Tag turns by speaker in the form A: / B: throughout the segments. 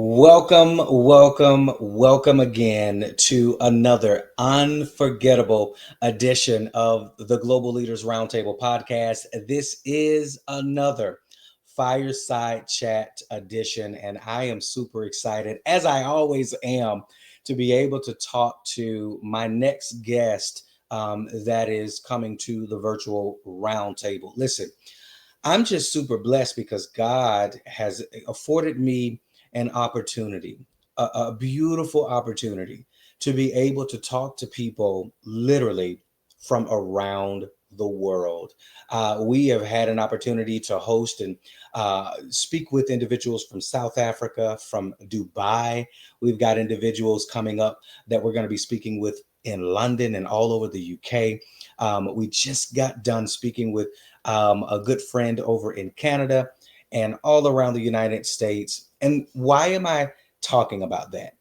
A: Welcome again to another unforgettable edition of the Global Leaders Roundtable podcast. This is another Fireside Chat edition, and I am super excited, as I always am, to be able to talk to my next guest that is coming to the virtual roundtable. Listen, I'm just super blessed because God has afforded me an opportunity, a beautiful opportunity to be able to talk to people literally from around the world. We have had an opportunity to host and speak with individuals from South Africa, from Dubai. We've got individuals coming up that we're going to be speaking with in London and all over the UK. We just got done speaking with a good friend over in Canada and all around the United States. And why am I talking about that?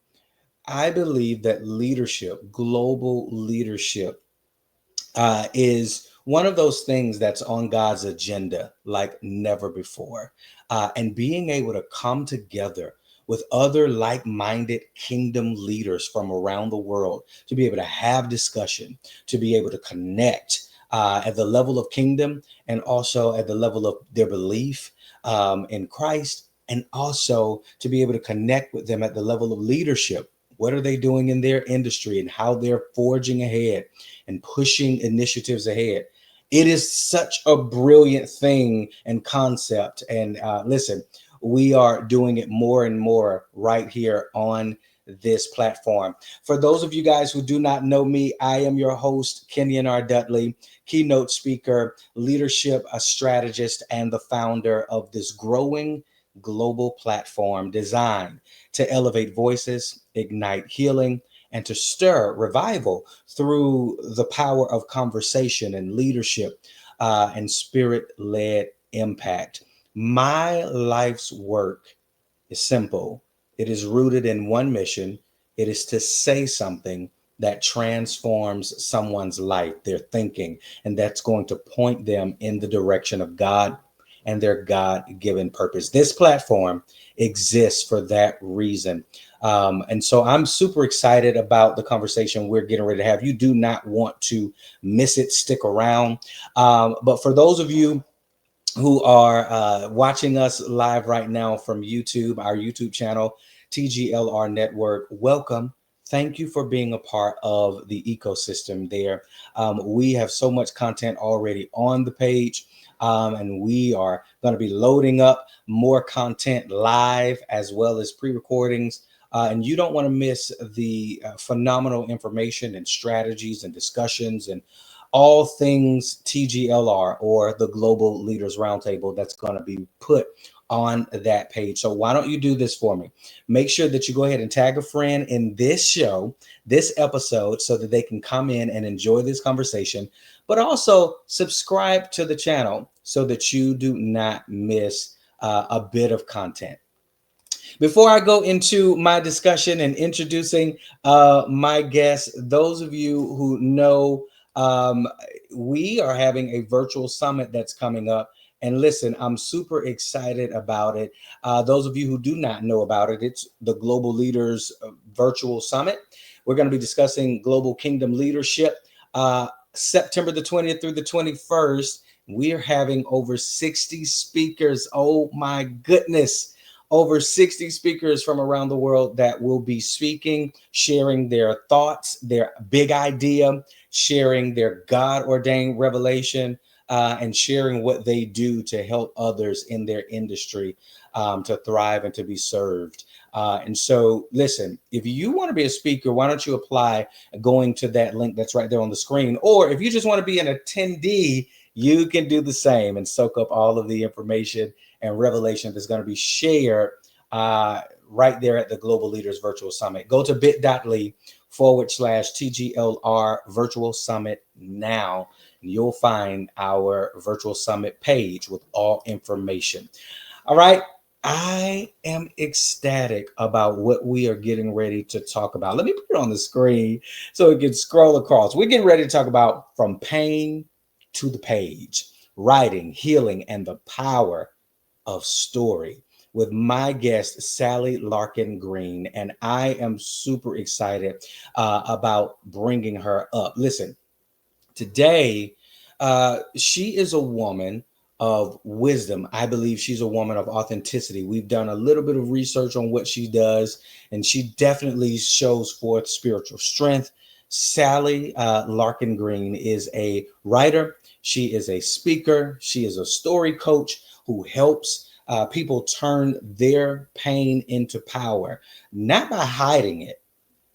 A: I believe that leadership, global leadership, is one of those things that's on God's agenda like never before. And being able to come together with other like-minded kingdom leaders from around the world to be able to have discussion, to be able to connect at the level of kingdom and also at the level of their belief in Christ, and also to be able to connect with them at the level of leadership. What are they doing in their industry and how they're forging ahead and pushing initiatives ahead? It is such a brilliant thing and concept. And listen, we are doing it more and more right here on this platform. For those of you guys who do not know me, I am your host, Kenyon R. Dudley, keynote speaker, leadership, a strategist, and the founder of this growing global platform designed to elevate voices, ignite healing, and to stir revival through the power of conversation and leadership and spirit-led impact. My life's work is simple. It is rooted in one mission. It is to say something that transforms someone's life, their thinking, and that's going to point them in the direction of God and their God-given purpose. This platform exists for that reason. And so I'm super excited about the conversation we're getting ready to have. You do not want to miss it. Stick around. But for those of you who are watching us live right now from YouTube, our YouTube channel, TGLR Network, welcome. Thank you for being a part of the ecosystem there. We have so much content already on the page, and we are going to be loading up more content live as well as pre-recordings. And you don't want to miss the phenomenal information and strategies and discussions and all things TGLR, or the Global Leaders Roundtable, that's going to be put on that page. So why don't you do this for me? Make sure that you go ahead and tag a friend in this show, this episode, so that they can come in and enjoy this conversation, but also subscribe to the channel so that you do not miss a bit of content. Before I go into my discussion and introducing my guests, those of you who know, we are having a virtual summit that's coming up. And listen, I'm super excited about it. Those of you who do not know about it, it's the Global Leaders Virtual Summit. We're going to be discussing global kingdom leadership. September the 20th through the 21st, we're having over 60 speakers. Oh my goodness. Over 60 speakers from around the world that will be speaking, sharing their thoughts, their big idea, sharing their God-ordained revelation, and sharing what they do to help others in their industry to thrive and to be served. And so, listen, if you want to be a speaker, why don't you apply going to that link that's right there on the screen? Or if you just want to be an attendee, you can do the same and soak up all of the information and revelation that's going to be shared right there at the Global Leaders Virtual Summit. Go to bit.ly/TGLR Virtual Summit now, and you'll find our virtual summit page with all information. All right. I am ecstatic about what we are getting ready to talk about. Let me put it on the screen so it can scroll across. We're getting ready to talk about from pain to the page, writing, healing, and the power of story. with my guest, Sally Larkin Green. And I am super excited about bringing her up. Listen, today, she is a woman of wisdom. I believe she's a woman of authenticity. We've done a little bit of research on what she does, and she definitely shows forth spiritual strength. Sally Larkin Green is a writer. She is a speaker. She is a story coach who helps people turn their pain into power, not by hiding it,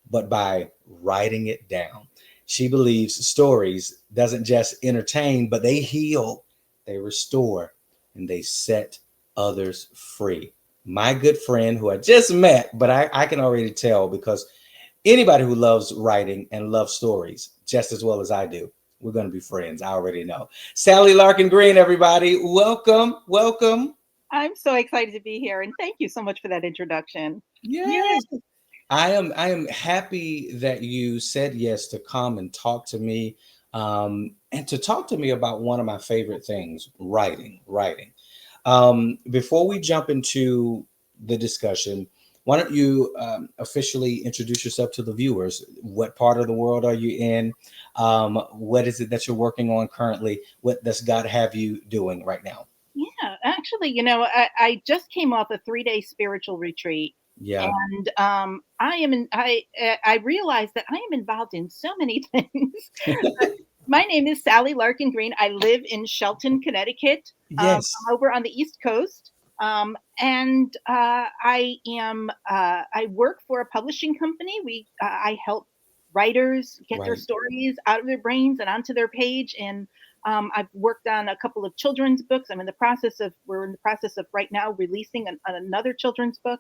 A: but by writing it down. She believes stories doesn't just entertain, but they heal, they restore, and they set others free. My good friend, who I just met, but I can already tell because anybody who loves writing and loves stories just as well as I do, we're going to be friends. I already know. Sally Larkin Green, everybody. Welcome. Welcome.
B: I'm so excited to be here, and thank you so much for that introduction. Yeah.
A: Yes. I am happy that you said yes to come and talk to me, and to talk to me about one of my favorite things, writing. Writing. Before we jump into the discussion, why don't you officially introduce yourself to the viewers? What part of the world are you in? What is it that you're working on currently? What does God have you doing right now?
B: Yeah, actually, I just came off a 3-day spiritual retreat,
A: Yeah.
B: and I realized that I am involved in so many things. My name is Sally Larkin Green. I live in Shelton, Connecticut.
A: Yes.
B: I'm over on the East Coast, and I work for a publishing company. I help writers get their
A: Right.
B: stories out of their brains and onto their page, and I've worked on a couple of children's books. We're in the process of right now releasing another children's book.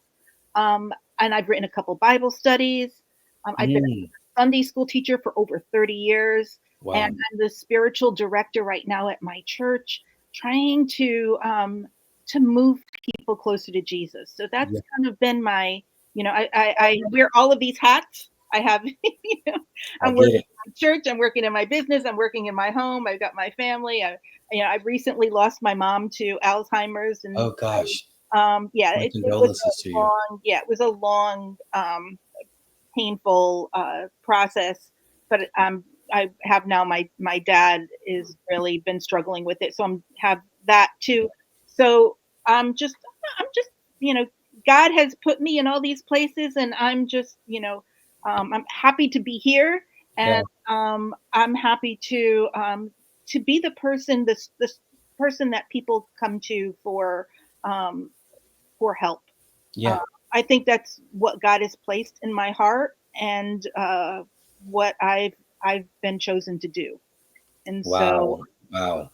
B: And I've written a couple Bible studies. I've been
A: Mm,
B: a Sunday school teacher for over 30 years. And
A: wow.
B: I'm the spiritual director right now at my church, trying to move people closer to Jesus. So that's
A: Yeah,
B: kind of been I wear all of these hats. I have,
A: I
B: I'm
A: get
B: working
A: it.
B: in my church, I'm working in my business, I'm working in my home, I've got my family. I recently lost my mom to Alzheimer's, and
A: Oh gosh.
B: yeah,
A: My
B: it was
A: condolences to
B: a
A: you.
B: long, yeah, it was a long, painful process. But I have now my dad is really been struggling with it, so I'm have that too. So I'm just you know God has put me in all these places, and I'm just I'm happy to be here,
A: Yeah.
B: and I'm happy to be this person that people come to um, for help. Uh,
A: Yeah.
B: I think that's what God has placed in my heart, and what I've been chosen to do. And so,
A: Wow. Wow.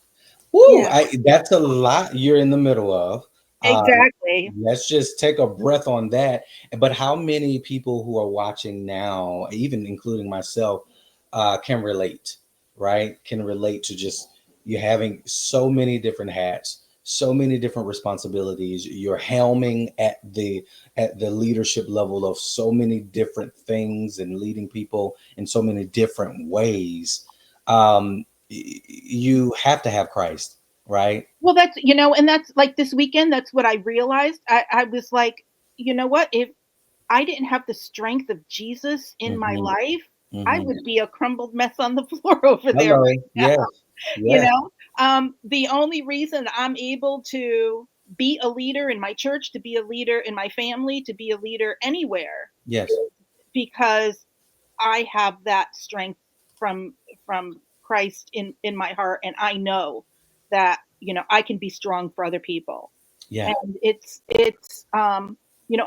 A: Woo,
B: yeah,
A: that's a lot you're in the middle of. Uh,
B: exactly.
A: let's just take a breath on that. But how many people who are watching now, even including myself, can relate, right? Can relate to just you having so many different hats, so many different responsibilities. You're helming at the leadership level of so many different things and leading people in so many different ways. You have to have Christ, right?
B: Well, and that's like this weekend. That's what I realized. I was like, you know what? If I didn't have the strength of Jesus in my
A: Hmm.
B: life, I
A: Hmm.
B: would be a crumbled mess on the floor over there
A: Hello.
B: right now.
A: Yes.
B: You
A: Yes.
B: know, the only reason I'm able to be a leader in my church, to be a leader in my family, to be a leader anywhere,
A: Yes.
B: is because I have that strength from from Christ in my heart, and I know that I can be strong for other people.
A: Yeah.
B: And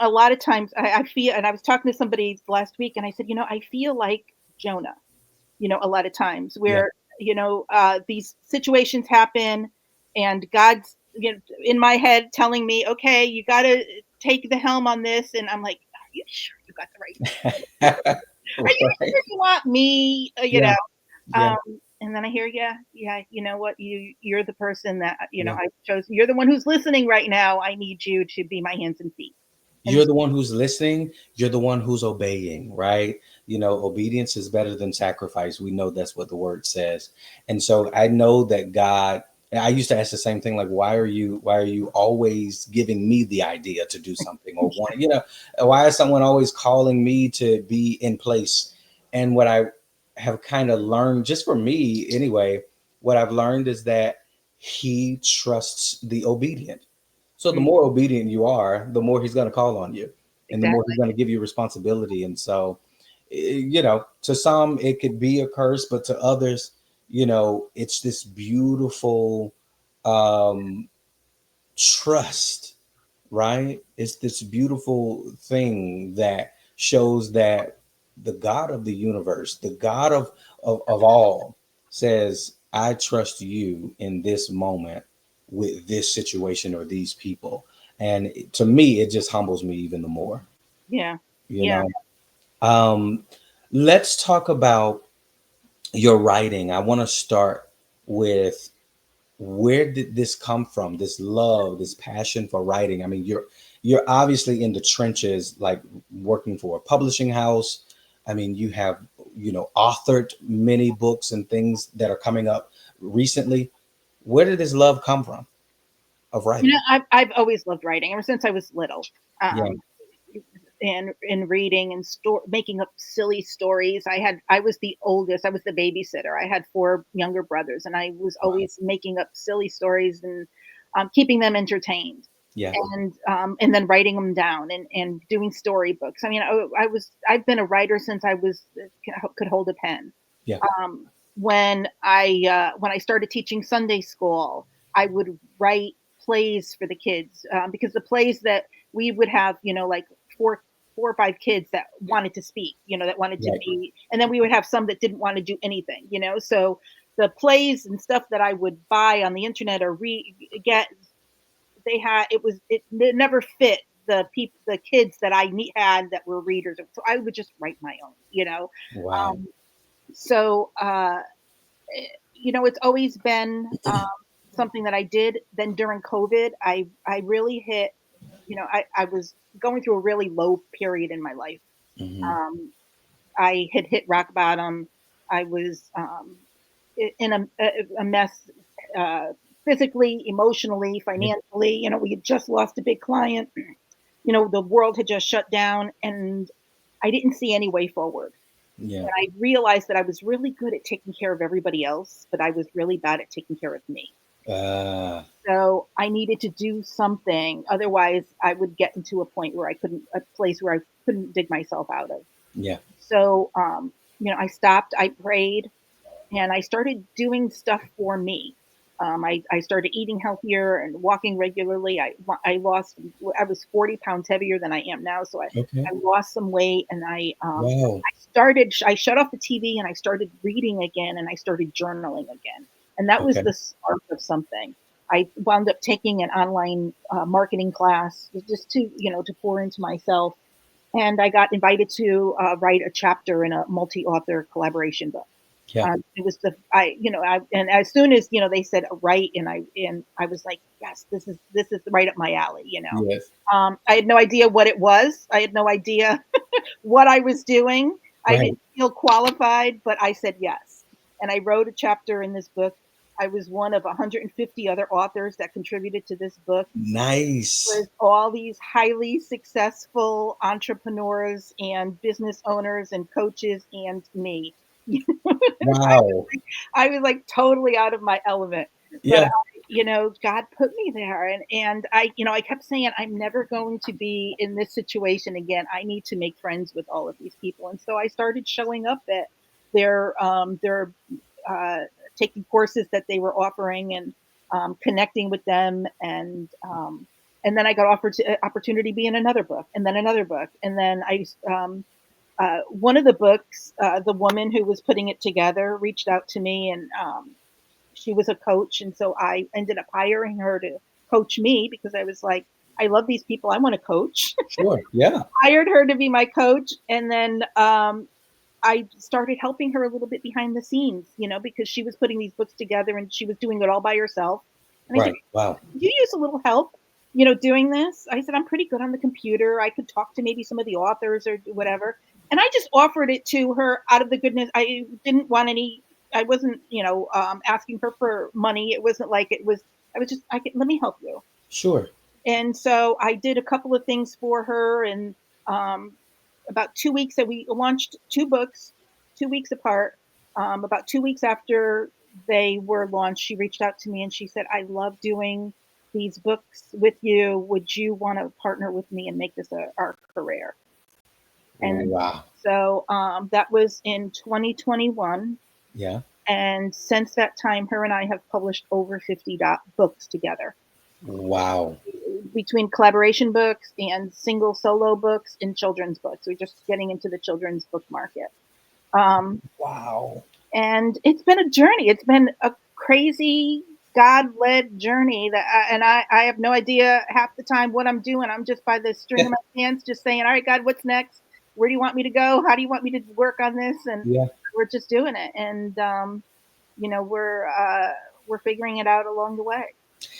B: a lot of times I feel, and I was talking to somebody last week, and I said, I feel like Jonah, a lot of times
A: Yeah.
B: where these situations happen, and God's in my head telling me, okay, you got to take the helm on this, and I'm like, are you sure you got the right are you
A: Right.
B: sure you want me?
A: Yeah. Yeah.
B: Um, and then I hear, yeah, yeah, you know what? You're the person that
A: Yeah.
B: I chose. You're the one who's listening right now. I need you to be my hands and feet. And
A: You're the one who's listening. You're the one who's obeying, right? Obedience is better than sacrifice. We know that's what the word says. And so I know that God, And I used to ask the same thing, like, why are you always giving me the idea to do something or want, why is someone always calling me to be in place? And what I have kind of learned, just for me anyway, what I've learned is that he trusts the obedient. So the
B: Mm,
A: more obedient you are, the more he's going to call on you, and the more
B: exactly.
A: he's going to give you responsibility. And so, to some it could be a curse, but to others, it's this beautiful um, trust, right? It's this beautiful thing that shows that the God of the universe, the God of all, says, I trust you in this moment with this situation or these people. And to me, it just humbles me even the more,
B: Yeah.
A: you
B: Yeah.
A: know. Um, let's talk about your writing. I want to start with, where did this come from, this love, this passion for writing? I mean, you're obviously in the trenches, like working for a publishing house. I mean, you have, authored many books and things that are coming up recently. Where did this love come from of writing?
B: I've always loved writing ever since I was little.
A: Yeah.
B: Um, and reading and making up silly stories. I was the oldest. I was the babysitter. I had four younger brothers, and I was
A: Wow.
B: always making up silly stories and keeping them entertained.
A: Yeah.
B: And then writing them down and doing storybooks. I mean, I've been a writer since I was could hold a pen.
A: Yeah.
B: Um, when I started teaching Sunday school, I would write plays for the kids, because the plays that we would have, like four four or five kids that wanted to speak, that wanted to
A: Right.
B: be, and then we would have some that didn't want to do anything, So the plays and stuff that I would buy on the internet or get, it never fit the kids that had that were readers. So I would just write my own.
A: Wow.
B: Um, so it's always been something that I did. Then during COVID, I really hit. I was going through a really low period in my life.
A: Hmm.
B: Um, I had hit rock bottom. I was in a mess, uh, physically, emotionally,
A: Yeah.
B: financially. We had just lost a big client. The world had just shut down, and I didn't see any way forward.
A: Yeah.
B: And I realized that I was really good at taking care of everybody else, but I was really bad at taking care of me.
A: uh
B: So I needed to do something. Otherwise, I would get into a place where I couldn't dig myself out of.
A: yeah.
B: So, I stopped, I prayed, and I started doing stuff for me. I started eating healthier and walking regularly. I was 40 pounds heavier than I am now. So
A: Okay.
B: I lost some weight, and
A: Wow.
B: I shut off the TV and I started reading again, and I started journaling again. And that was
A: Okay.
B: the spark of something. I wound up taking an online marketing class just to pour into myself. And I got invited to write a chapter in a multi-author collaboration book.
A: Yeah.
B: It was and as soon as they said write, and I was like, yes, this is right up my alley.
A: Yes.
B: I had no idea what it was. I had no idea what I was doing. I
A: Right.
B: didn't feel qualified, but I said yes. And I wrote a chapter in this book. I was one of 150 other authors that contributed to this book,
A: Nice.
B: with all these highly successful entrepreneurs and business owners and coaches and me.
A: Wow.
B: I was like totally out of my element. But
A: Yeah.
B: God put me there, and I kept saying I'm never going to be in this situation again. I need to make friends with all of these people. And so I started showing up at their uh taking courses that they were offering, and connecting with them, and then I got offered opportunity to be in another book, and then another book, and then one of the books, the woman who was putting it together reached out to me, and she was a coach, and so I ended up hiring her to coach me because I was like, I love these people, I want to coach.
A: Sure. Yeah.
B: Hired her to be my coach, and then I started helping her a little bit behind the scenes, because she was putting these books together and she was doing it all by herself. And I said,
A: Right. Wow.
B: "Could you use a little help, doing this?" I said, "I'm pretty good on the computer. I could talk to maybe some of the authors or whatever." And I just offered it to her out of the goodness. I didn't want any wasn't, asking her for money. It wasn't like it was. I was just, let me help you.
A: Sure.
B: And so I did a couple of things for her, and um, about 2 weeks that we launched two books, 2 weeks apart. About 2 weeks after they were launched, she reached out to me and she said, "I love doing these books with you. Would you want to partner with me and make this our career?" And
A: Wow.
B: so that was in 2021.
A: Yeah.
B: And since that time, her and I have published over 50 books together,
A: Wow.
B: between collaboration books and single solo books and children's books. We're just getting into the children's book market. Um,
A: Wow.
B: and it's been a journey. It's been a crazy God-led journey I have no idea half the time what I'm doing. I'm just by the string of my pants, just saying, "All right, God, what's next? Where do you want me to go? How do you want me to work on this?" And
A: Yeah.
B: we're just doing it. And we're figuring it out along the way.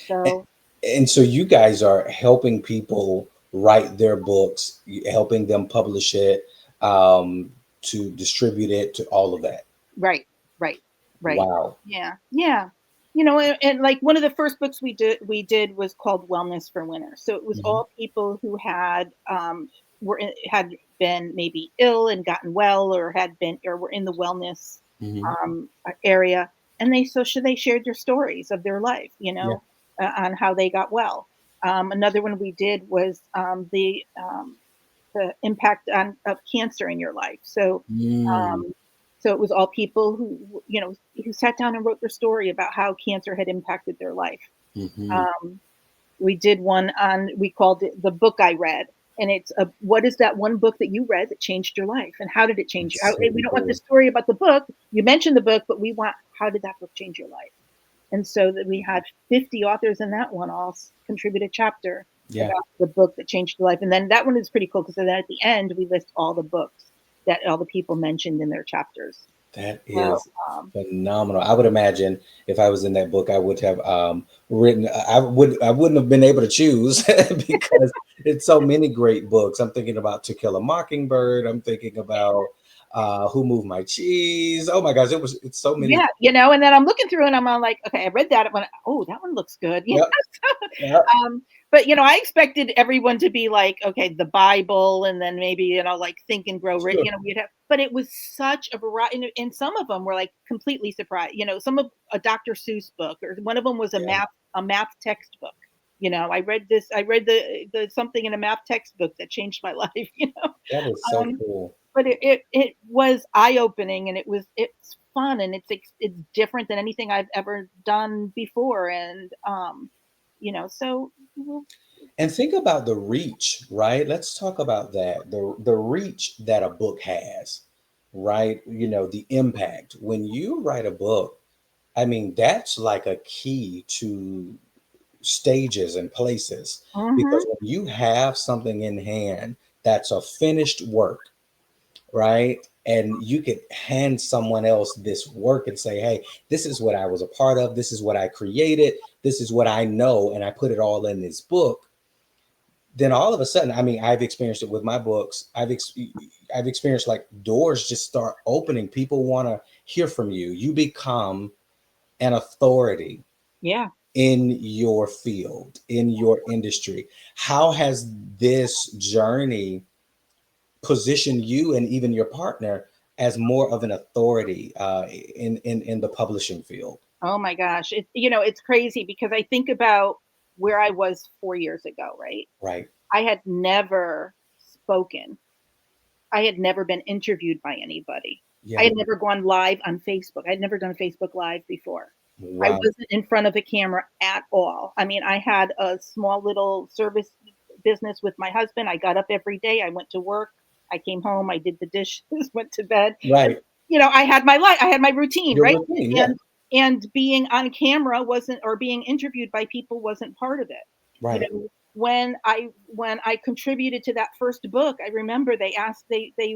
A: And,
B: So
A: and so you guys are helping people write their books, helping them publish it, to distribute it, to all of that.
B: right, right, right.
A: Wow.
B: Yeah, yeah. And like one of the first books we did was called Wellness for Winners. So it was
A: Hmm.
B: all people who had been maybe ill and gotten well, or had been or were in the wellness
A: Hmm.
B: area, and they shared their stories of their life,
A: Yeah.
B: on how they got well. Another one we did was the impact of cancer in your life.
A: Mm.
B: Um, so it was all people who sat down and wrote their story about how cancer had impacted their life.
A: Hmm.
B: Um, we did one we called it the book I read, and it's what is that one book that you read that changed your life, and how did it change you?
A: That's so
B: We don't want the
A: cool.
B: story about the book. You mentioned the book, but we want how did that book change your life? And so that we had 50 authors in that one all contribute a chapter
A: Yeah.
B: about the book that changed their life. And then that one is pretty cool because then at the end we list all the books that all the people mentioned in their chapters.
A: That
B: So
A: is phenomenal. I would imagine if I was in that book, I would have written. I wouldn't have been able to choose because it's so many great books. I'm thinking about To Kill a Mockingbird. I'm thinking about Who Moved My Cheese. Oh my gosh, it's so many.
B: yeah, and then I'm looking through and I'm all like, okay, I read that one. Oh, that one looks good.
A: Yep. Yep.
B: But I expected everyone to be like, okay, the Bible, and then maybe like Think and Grow Rich.
A: Sure.
B: We'd have, but it was such a variety, and some of them were like completely surprised. Some of a Dr. Seuss book, or one of them was
A: Yeah.
B: a math textbook. I read this. I read the something in a math textbook that changed my life.
A: That is so
B: Um,
A: cool.
B: but it was eye opening, and it's fun, and it's different than anything I've ever done before, and so
A: And think about the reach, right? Let's talk about that. The reach that a book has, right? The impact. When you write a book, I mean, that's like a key to stages and places,
B: mhm,
A: because when you have something in hand that's a finished work, right? And you could hand someone else this work and say, "Hey, this is what I was a part of. This is what I created. This is what I know, and I put it all in this book." Then all of a sudden, I mean, I've experienced it with my books. I've experienced like doors just start opening. People want to hear from you. You become an authority
B: yeah.
A: in your field, in your industry. How has this journey positioned you and even your partner as more of an authority in the publishing field?
B: Oh my gosh, it's crazy because I think about where I was 4 years ago, right?
A: Right.
B: I had never spoken. I had never been interviewed by anybody. I
A: Yeah.
B: had never gone live on Facebook. I'd never done a Facebook Live before. I
A: Wow.
B: wasn't in front of a camera at all. I mean, I had a small little service business with my husband. I got up every day. I went to work. I came home. I did the dishes, went to bed. And,
A: Right.
B: I had my life. I had my routine,
A: Your
B: right?
A: routine. Yeah.
B: And being on camera wasn't, or being interviewed by people wasn't part of it. You
A: Right.
B: know, when I contributed to that first book, I remember they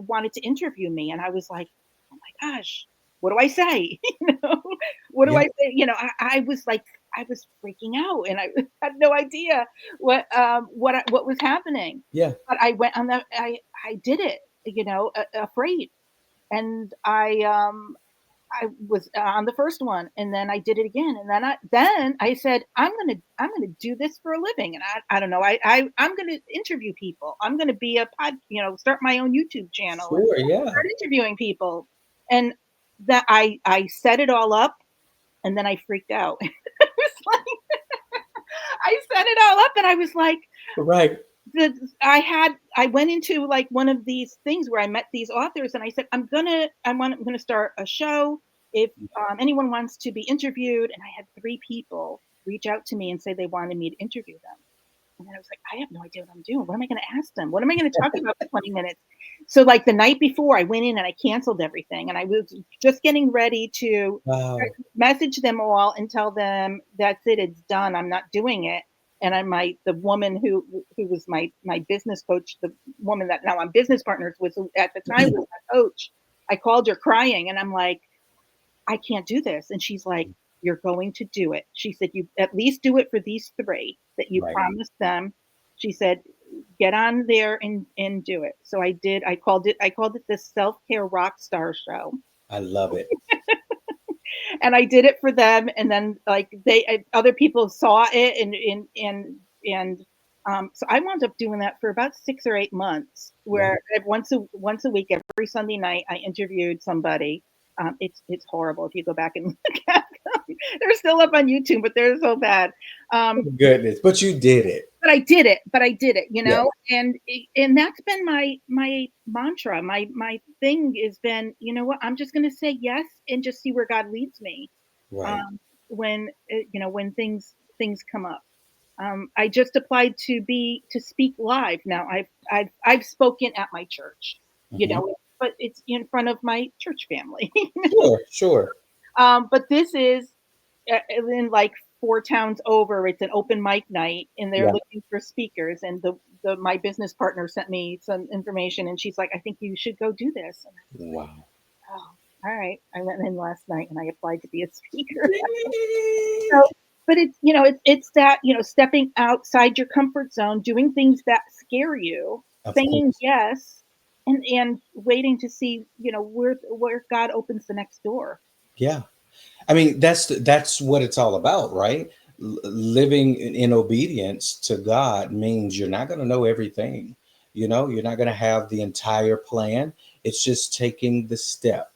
B: wanted to interview me, and I was like, "Oh my gosh, what do I say?" You know, what do
A: Yeah.
B: I say? I was like, I was freaking out, and I had no idea what was happening.
A: Yeah.
B: But I did it, afraid, and I I was on the first one, and then I did it again, and then I said, I'm gonna do this for a living, and I don't know, I'm gonna interview people. I'm gonna be a start my own YouTube channel and
A: Sure, yeah.
B: start interviewing people, and that I set it all up, and then I freaked out. I was like, I set it all up, and I was like,
A: Right.
B: I went into like one of these things where I met these authors and I said, I'm gonna start a show. If anyone wants to be interviewed, and I had three people reach out to me and say they wanted me to interview them. And then I was like, I have no idea what I'm doing. What am I going to ask them? What am I going to talk about for 20 minutes? So, like the night before, I went in and I canceled everything. And I was just getting ready to
A: Wow.
B: message them all and tell them that's it, it's done. I'm not doing it. And the woman who was my business coach, the woman that now I'm business partners with, who at the time was my coach. I called her crying, and I'm like, I can't do this. And she's like, you're going to do it. She said, you at least do it for these three that you
A: Right.
B: promised them. She said, get on there and do it. So I did. I called it the self-care rock star show.
A: I love it.
B: And I did it for them. And then like other people saw it and so I wound up doing that for about 6 or 8 months,
A: Wow.
B: where once a week, every Sunday night, I interviewed somebody. It's horrible if you go back and look at them. They're still up on YouTube, but they're so bad. Um,
A: Goodness. But you did it.
B: but I did it. But I did it,
A: Yeah.
B: and that's been my mantra. My thing has been, you know what? I'm just going to say yes and just see where God leads me.
A: Right.
B: Um, when things come up. I just applied to speak live. Now I've spoken at my church,
A: Hmm.
B: but it's in front of my church family.
A: Sure, sure.
B: But this is in like four towns over. It's an open mic night, and they're
A: Yeah.
B: looking for speakers. And the my business partner sent me some information, and she's like, "I think you should go do this." And I was like,
A: Wow.
B: "Oh, all right." I went in last night and I applied to be a speaker.
A: Yay!
B: So, but it's that stepping outside your comfort zone, doing things that scare you,
A: Of
B: saying
A: course.
B: yes, and waiting to see where God opens the next door.
A: Yeah. I mean, that's what it's all about, right? Living in obedience to God means you're not going to know everything. You're not going to have the entire plan. It's just taking the step,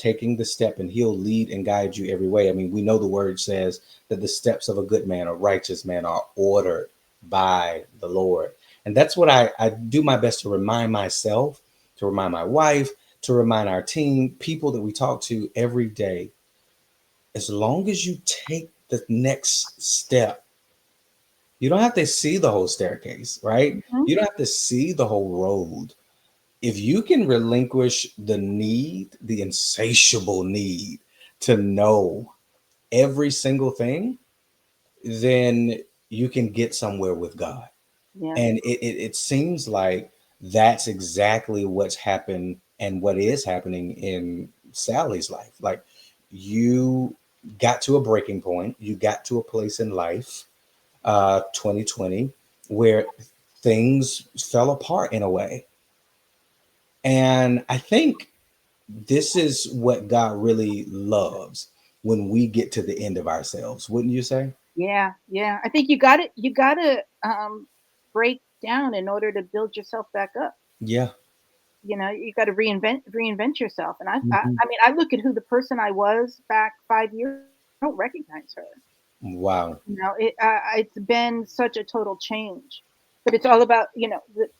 A: and He'll lead and guide you every way. I mean, we know the word says that the steps of a good man, a righteous man, are ordered by the Lord. And that's what I do my best to remind myself, to remind my wife, to remind our team, people that we talk to every day. As long as you take the next step, you don't have to see the whole staircase, right?
B: Mhm.
A: You don't have to see the whole road. If you can relinquish the insatiable need to know every single thing, then you can get somewhere with God.
B: Yeah.
A: And it seems like that's exactly what's happened and what is happening in Sally's life. Like, you got to a breaking point, you got to a place in life, 2020, where things fell apart in a way. And I think this is what God really loves, when we get to the end of ourselves, wouldn't you say?
B: Yeah, yeah. I think you gotta break down in order to build yourself back up.
A: Yeah.
B: You got to reinvent yourself. And
A: Mhm.
B: I mean, I look at who the person I was back 5 years. I don't recognize her.
A: Wow.
B: It's been such a total change. But it's all about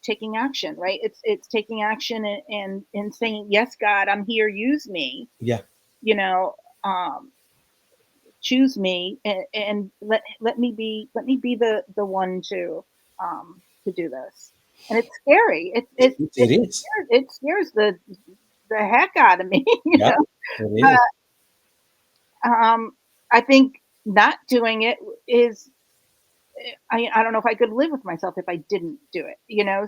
B: taking action, right? It's taking action and saying, yes, God, I'm here. Use me.
A: Yeah.
B: You know, um, choose me and let me be the one to do this. And it's scary.
A: It is.
B: It scares the heck out of me.
A: Yeah. It is.
B: Um, I think not doing it is. I don't know if I could live with myself if I didn't do it.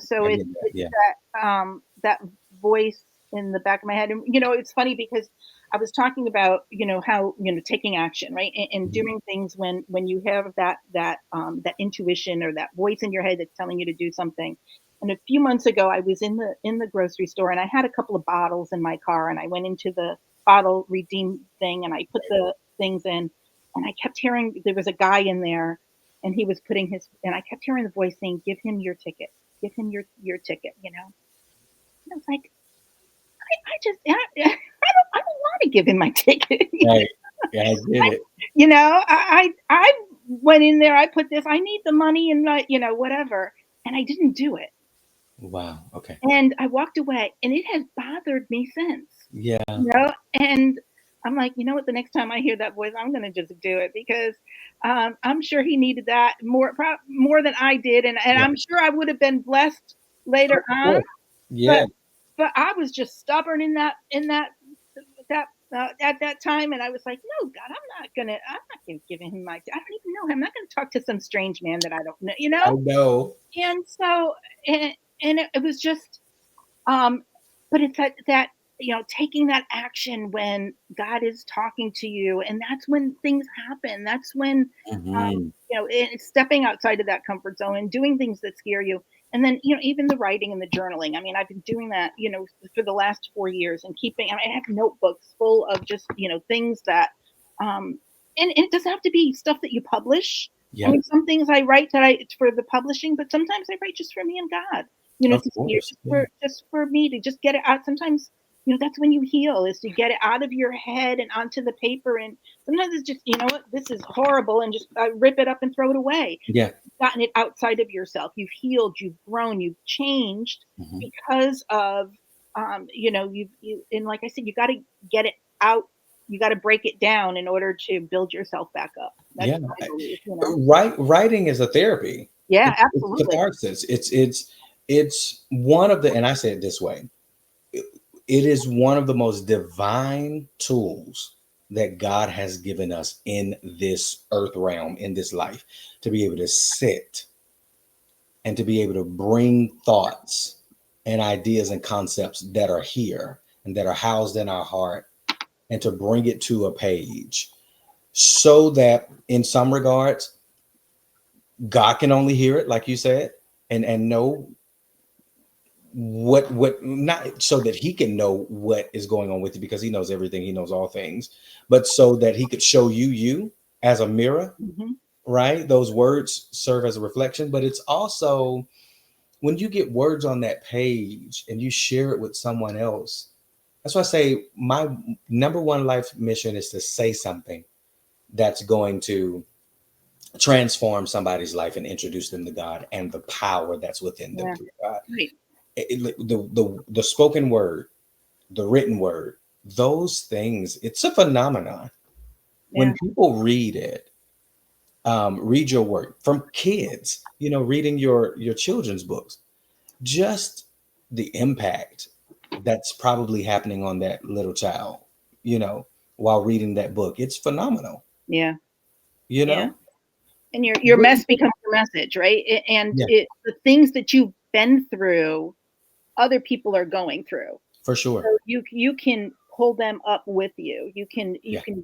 B: So
A: I
B: it's
A: get that.
B: it's
A: Yeah.
B: that voice in the back of my head. And it's funny because I was talking about how taking action, right, and
A: Mhm.
B: doing things when you have that intuition or that voice in your head that's telling you to do something. And a few months ago, I was in the grocery store and I had a couple of bottles in my car, and I went into the bottle redeem thing, and I put the things in, and I kept hearing there was a guy in there, and he was putting his, and I kept hearing the voice saying, "Give him your ticket, give him your ticket," you know. And I was like, I just, I don't want to give him my ticket.
A: Right. Yeah, I get it.
B: You know, I went in there, I put this, I need the money and like, you know, whatever. And I didn't do it.
A: Wow. Okay.
B: And I walked away and it has bothered me since.
A: Yeah.
B: You know, and I'm like, you know what, the next time I hear that voice, I'm gonna just do it because I'm sure he needed that more than I did, and
A: Yeah.
B: I'm sure I would have been blessed later
A: Of
B: on.
A: course. Yeah.
B: But I was just stubborn that at that time, and I was like, "No, God, I'm not gonna give him my I don't even know him. I'm not gonna talk to some strange man that I don't know," you
A: I
B: know?
A: know.
B: And so and it was just, um, but it's that, you know, taking that action when God is talking to you, and that's when things happen. That's when,
A: Mhm.
B: you know, it's stepping outside of that comfort zone and doing things that scare you. And then, you know, even the writing and the journaling. I mean, I've been doing that, you know, for the last 4 years and keeping, I mean, I have notebooks full of just, you know, things that, um, and it doesn't have to be stuff that you publish. I
A: Yeah.
B: mean, some things I write that it's for the publishing, but sometimes I write just for me and God, you know,
A: Of
B: to hear,
A: course. Yeah.
B: just for me to just get it out. Sometimes, you know, that's when you heal, is to get it out of your head and onto the paper. And sometimes it's just, you know what, this is horrible, and just rip it up and throw it away.
A: Yeah.
B: Gotten it outside of yourself. You've healed, you've grown, you've changed
A: Mhm.
B: because of, you know, and like I said, you got to get it out. You got to break it down in order to build yourself back up. That's
A: Yeah.
B: what I believe, you know?
A: Writing is a therapy.
B: Yeah,
A: It's
B: absolutely.
A: catharsis. It's one of the, and I say it this way, it, it is one of the most divine tools that God has given us in this earth realm, in this life, to be able to sit and to be able to bring thoughts and ideas and concepts that are here and that are housed in our heart, and to bring it to a page so that in some regards God can only hear it, like you said, and know what, not so that he can know what is going on with you, because he knows everything, he knows all things, but so that he could show you as a mirror,
B: Hmm.
A: right? Those words serve as a reflection, but it's also when you get words on that page and you share it with someone else. That's why I say my number one life mission is to say something that's going to transform somebody's life and introduce them to God and the power that's within them
B: Yeah,
A: through God.
B: right.
A: The spoken word, the written word, those things, it's a phenomenon.
B: Yeah,
A: When people read it, read your work from kids, you know, reading your children's books, just the impact that's probably happening on that little child, you know, while reading that book, it's phenomenal,
B: yeah,
A: you
B: yeah.
A: know.
B: And your mess becomes your message, right? And
A: Yeah,
B: the things that you've been through, other people are going through.
A: for sure.
B: So you can pull them up with you. You
A: Yeah,
B: can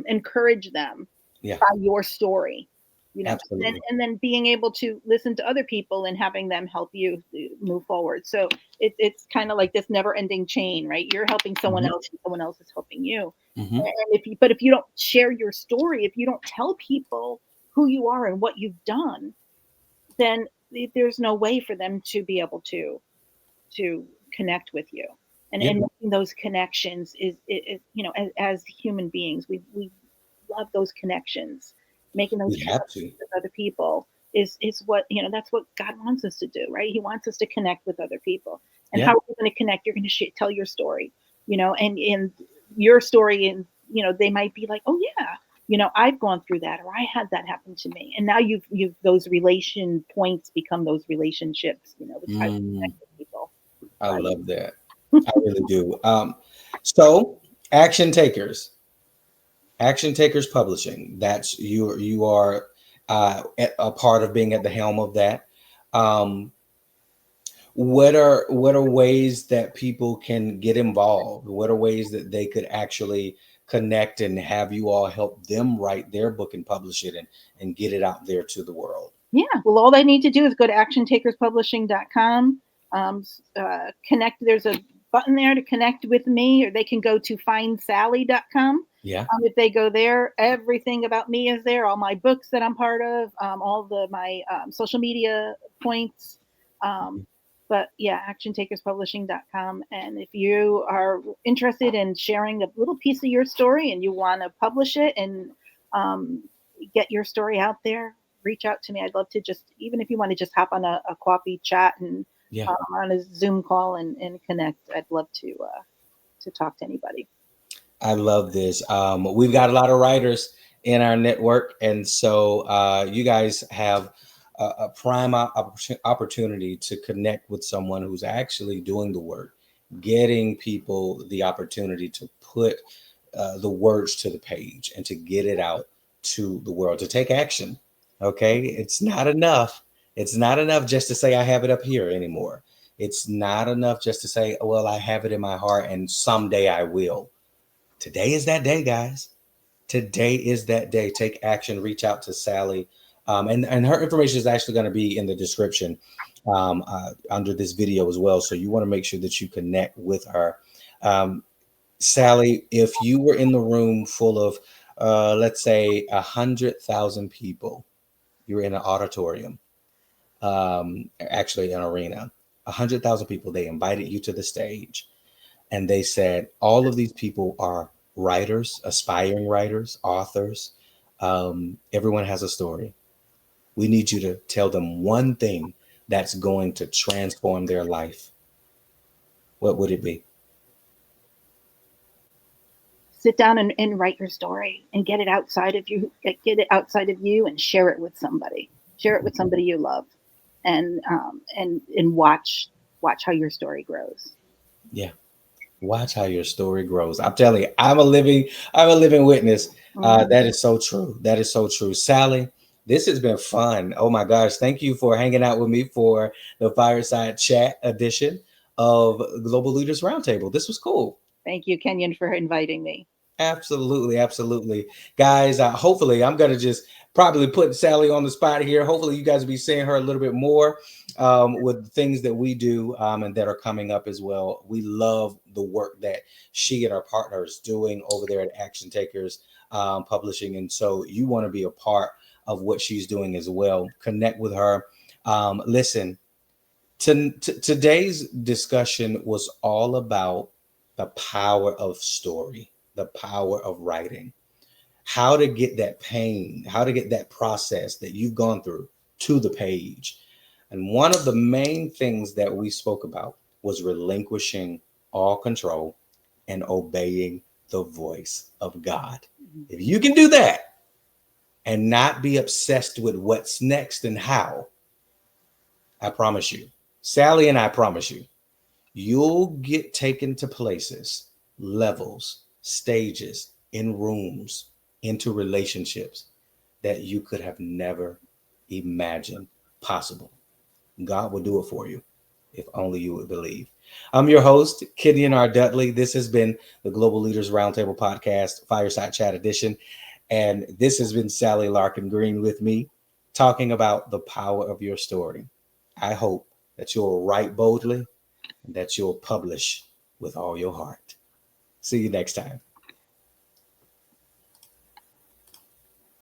B: encourage them
A: yeah,
B: by your story, you know,
A: absolutely.
B: and then being able to listen to other people and having them help you move forward. So it's kind of like this never ending chain, right? You're helping someone
A: Hmm.
B: else, and someone else is helping you.
A: Hmm.
B: And if you don't share your story, if you don't tell people who you are and what you've done, then there's no way for them to be able to connect with you.
A: Yeah,
B: And making those connections you know, as human beings, we love those connections. Making those
A: we have
B: connections
A: to.
B: with other people is what, you know, that's what God wants us to do, right? He wants us to connect with other people. And
A: Yeah,
B: how are we going to connect? You're going to tell your story, you know, and your story, and you know, they might be like, oh yeah, you know, I've gone through that, or I had that happen to me. And now you've those relation points become those relationships, you know, with how you
A: mm,
B: connect with people.
A: I
B: So,
A: love that. I really do. So action takers, action takers publishing. That's you are a part of being at the helm of that. Um, what are ways that people can get involved? What are ways that they could actually connect and have you all help them write their book and publish it and get it out there to the world?
B: yeah, well, all they need to do is go to actiontakerspublishing.com. Connect. There's a button there to connect with me, or they can go to findsally.com.
A: Yeah.
B: If they go there, everything about me is there. All my books that I'm part of, all the my social media points. Um, but yeah, actiontakerspublishing.com. And if you are interested in sharing a little piece of your story and you want to publish it and um, get your story out there, reach out to me. I'd love to just, even if you want to just hop on a coffee chat and
A: Yeah.
B: on a Zoom call and connect, I'd love to talk to anybody.
A: I love this. We've got a lot of writers in our network, and so you guys have a prime opportunity to connect with someone who's actually doing the work, getting people the opportunity to put the words to the page and to get it out to the world, to take action. Okay, it's not enough. It's not enough just to say I have it up here anymore. It's not enough just to say, well, I have it in my heart and someday I will. Today is that day, guys. Today is that day. Take action. Reach out to Sally. And her information is actually going to be in the description under this video as well. So you want to make sure that you connect with her. Um, Sally, if you were in the room full of, let's say, 100,000 people, you were in an auditorium, actually an arena, 100,000 people, they invited you to the stage and they said all of these people are writers, aspiring writers, authors. Everyone has a story. We need you to tell them one thing that's going to transform their life. What would it be?
B: Sit down and write your story and get it outside of you, get it outside of you, and share it with somebody. Share it with somebody you love, and watch how your story grows.
A: Yeah. Watch how your story grows. I'm telling you, I'm a living witness.
B: Mm-hmm.
A: That is so true. That is so true. Sally, this has been fun. Oh my gosh. Thank you for hanging out with me for the Fireside Chat edition of Global Leaders Roundtable. This was cool.
B: Thank you, Kenyon, for inviting me.
A: Absolutely, absolutely, guys. Hopefully, I'm gonna just probably put Sally on the spot here. Hopefully, you guys will be seeing her a little bit more with things that we do and that are coming up as well. We love the work that she and her partners doing over there at Action Takers Publishing, and so you want to be a part of what she's doing as well. Connect with her. Listen, today's discussion was all about the power of story, the power of writing, how to get that pain, how to get that process that you've gone through to the page. And one of the main things that we spoke about was relinquishing all control and obeying the voice of God. If you can do that and not be obsessed with what's next and how, I promise you, Sally and I promise you, you'll get taken to places, levels, stages, in rooms, into relationships that you could have never imagined possible. God will do it for you if only you would believe. I'm your host, Kenyon R. Dudley. This has been the Global Leaders Roundtable Podcast, Fireside Chat Edition. And this has been Sally Larkin Green with me, talking about the power of your story. I hope that you'll write boldly and that you'll publish with all your heart. See you next time.